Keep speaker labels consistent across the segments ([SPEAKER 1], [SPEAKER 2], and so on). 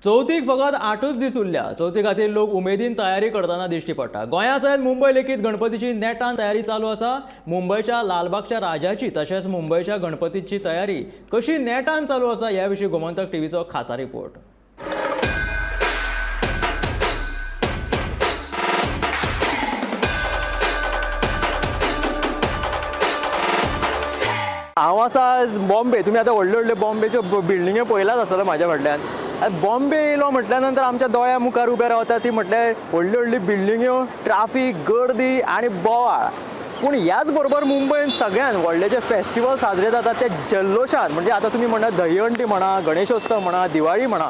[SPEAKER 1] चवथीक फकत 8च दीस उरल्या. चवथी खातीर लोक उमेदीन तयारी करताना दिश्टी पडटा. गोंया सयत मुंबय लेगीत गणपतीची नेटान तयारी चालू आसा. मुंबयच्या लालबागच्या राजाची तशेंच मुंबयच्या गणपतीची तयारी कशी नेटान चालू आसा ह्या विशीं गोमंतक टीव्हीचो खासा रिपोर्ट. हांव आसा आज बॉम्बे. तुमी आतां व्हडल्यो व्हडल्यो बॉम्बेच्यो बिल्डिंग्यो पळयलाच आसतल्यो म्हाज्या फाटल्यान. बॉम्बे येयलो म्हटल्या नंतर आमच्या दोळ्या मुखार उबे रावता ती म्हटल्यार व्हडल्यो व्हडल्यो बिल्डिंग्यो, ट्राफीक, गर्दी आनी बोवाळ. पूण ह्याच बरोबर मुंबयन सगळ्यान व्हडले जे फेस्टिवल साजरे जातात ते जल्लोशान, म्हणजे आतां तुमी म्हणा दहीहंडी म्हणा, गणेशोत्सव म्हणा, दिवाळी म्हणा,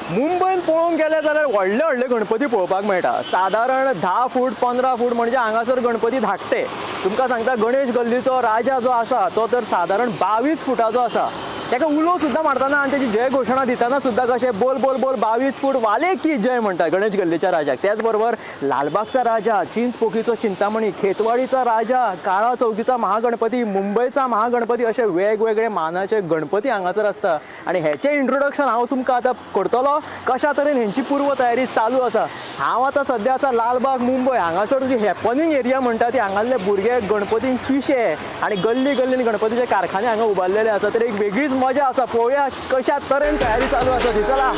[SPEAKER 1] मुंबयन पळोवंक गेले जाल्यार व्हडले व्हडले गणपती पळोवपाक मेळटा. सादारण 10 फूट 15 फूट म्हणजे हांगासर गणपती धाकटे. तुमकां सांगता गणेश गल्लीचो राजा जो आसा तो तर सादारण 22 फुटाचो आसा. ताका उलो सुद्दां मारतना आनी तेजी जय घोशणा दितना सुद्दां कशें बोल बोल बोल 22 फूट वाले की जय म्हणटा गणेश गल्लीच्या राजाक. त्याच बरोबर लालबागचा राजा, चिंचपोकीचो चिंतामणी, खेतवाडीचा राजा, काळा चौकीचा महागणपती, मुंबयचा महागणपती असे वेगवेगळे मानाचे गणपती हांगासर आसता. आनी हेचें इंट्रोडक्शन हांव तुमकां आतां करतलो. कशा तरेन हेंची पूर्व तयारी चालू आसा. हांव आतां सद्या आसा लालबाग मुंबय. हांगासर जी हॅपनिंग एरिया म्हणटा ती हांगासले भुरगे गणपतीक पिशे आनी गल्ली गल्लीन गणपतीचे कारखाने हांगा उबारलेले आसा. तर एक वेगळीच मजा आसा. पळोवया कशा तरेन तयारी चालू आसा ती. चला.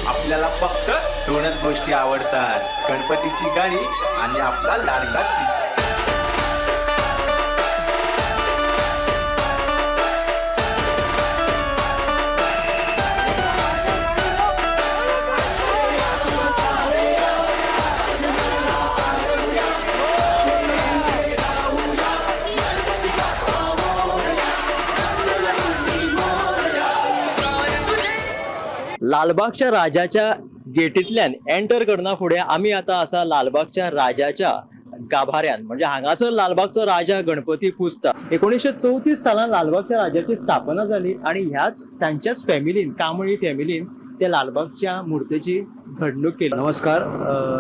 [SPEAKER 2] आपल्याला फक्त दोनच गोष्टी आवडतात, गणपतीची गाणी आणि आपला लाडका चिंच.
[SPEAKER 1] लालबागच्या राजाच्या गेटींतल्यान एंटर करना फुडें आमी आतां आसा लालबागच्या राजाच्या गाभाऱ्यान. म्हणजे हांगासर लालबागचो राजा गणपती पुजता. 1934 सालान लालबागच्या राजाची स्थापना जाली आनी ह्याच तांच्याच फॅमिलीन, कांबळी फॅमिलीन त्या लालबागच्या मुर्तेची घडणूक केली.
[SPEAKER 3] नमस्कार.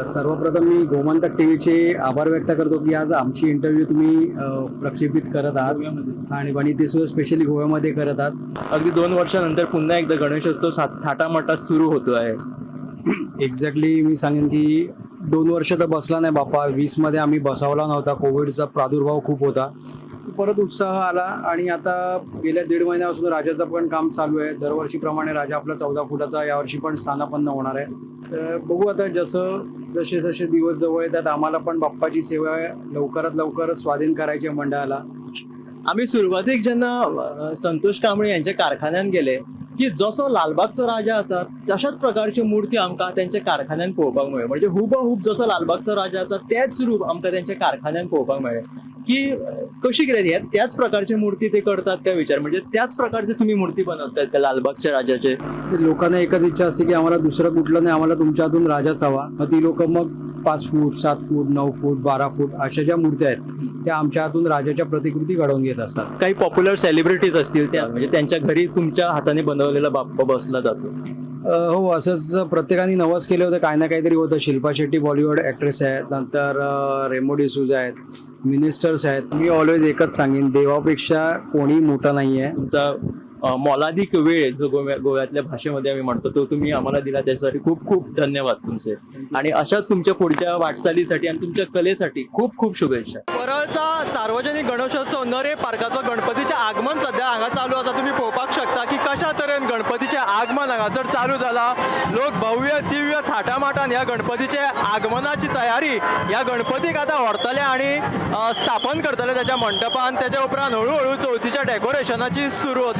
[SPEAKER 3] सर्वप्रथम मी गोमंतक टीव्हीचे आभार व्यक्त करतो की आज आमची इंटरव्ह्यू तुम्ही प्रक्षेपित करत आहात आणि ते सुद्धा स्पेशली गोव्यामध्ये करत आहात.
[SPEAKER 1] अगदी 2 वर्षानंतर पुन्हा एकदा गणेशोत्सव थाटामाटात सुरू होतो आहे.
[SPEAKER 3] एक्झॅक्टली मी सांगेन की 2 वर्ष तर बसला नाही बापा. 20 मध्ये आम्ही बसवला नव्हता. कोविडचा प्रादुर्भाव खूप होता. परत उत्साह आला आणि आता गेल्या 1.5 महिन्यापासून राजाचं पण काम चालू आहे. दरवर्षीप्रमाणे राजा आपला 14 फुटाचा यावर्षी पण स्थानापन्न होणार आहे. तर बघू आता जसे जसे दिवस जवळ येतात आम्हाला पण बाप्पाची सेवा लवकरात लवकर स्वाधीन करायची आहे मंडळाला.
[SPEAKER 1] आम्ही सुरुवातीक जेन्ना संतोष कांबळे यांच्या कारखान्यान गेले की जसो लालबागचो राजा आसा तशाच प्रकारची मूर्ती आमकां त्यांच्या कारखान्यान पळोवपाक मेळ्ळी. म्हणजे हुबहूब जसो लालबागचो राजा आसा तेच रूप आमकां त्यांच्या कारखान्यान पळोवपाक मेळ्ळें. की कशी कितें त्याच प्रकारची मूर्ती ते करतात काय विचार, म्हणजे त्याच प्रकारचे तुम्ही मूर्ती बनवतात त्या लालबागच्या राजाचे.
[SPEAKER 3] लोकांना एकच इच्छा असते की आम्हाला दुसरं कुठलं नाही, आम्हाला तुमच्या हातून राजाच हवा. मग ती लोक मग 5 फूट 7 फूट 9 फूट 12 फूट अशा ज्या मूर्त्या आहेत त्या आमच्या हातून राजाच्या प्रतिकृती घडवून घेत असतात.
[SPEAKER 1] काही पॉप्युलर सेलिब्रिटीज असतील त्या, म्हणजे त्यांच्या घरी तुमच्या हाताने बनवलेला बाप्पा बसला जातो.
[SPEAKER 3] हो, असंच प्रत्येकाने नवस केलं होतं. काही ना काहीतरी होतं. शिल्पा शेट्टी बॉलिवूड ॲक्ट्रेस आहेत, नंतर रेमो डिसूजा आहेत, मिनिस्टर्स आहेत. मी ऑलवेज एकच सांगेन, देवापेक्षा कोणी मोठा नाही आहे.
[SPEAKER 1] तुमचा मोलादिक वेळ जो गोव्यातल्या भाषेमध्ये आम्ही म्हणतो तो तुम्ही आम्हाला दिला त्यासाठी खूप खूप धन्यवाद तुमचे. आणि अशाच तुमच्या पुढच्या वाटचालीसाठी आणि तुमच्या कलेसाठी खूप खूप शुभेच्छा. परळचा सार्वजनिक गणेशोत्सव नरे पार्काचो गणपतीचे आगमन सध्या हांगा चालू आसा. तुम्ही पळोवपाक शकता की कशा तरेन गणपतीचे आगमन हांगासर चालू जाला. लोक भव्य दिव्य थाटामाटान ह्या गणपतीचे आगमनाची तयारी ह्या गणपतीक आतां व्हरतले आणि स्थापन करतले त्याच्या मंडपान. त्याच्या उपरांत हळूहळू चवथीच्या डेकोरेशनाची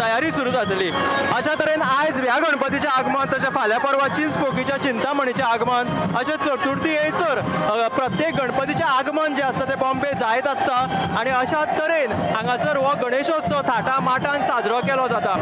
[SPEAKER 1] तयारी सुरू जातली. अशा तरेन आयज ह्या गणपतीचे आगमन, तशें फाल्यां परवा चिंचपोकीच्या चिंतामणीचे आगमन, अशें चतुर्थी येयसर प्रत्येक गणपतीचे आगमन जे आसता ते बॉम्बे जायत आसता. आणि अशा तरेन हांगासर हो गणेशोत्सव थाटामाटान साजरो केलो जाता.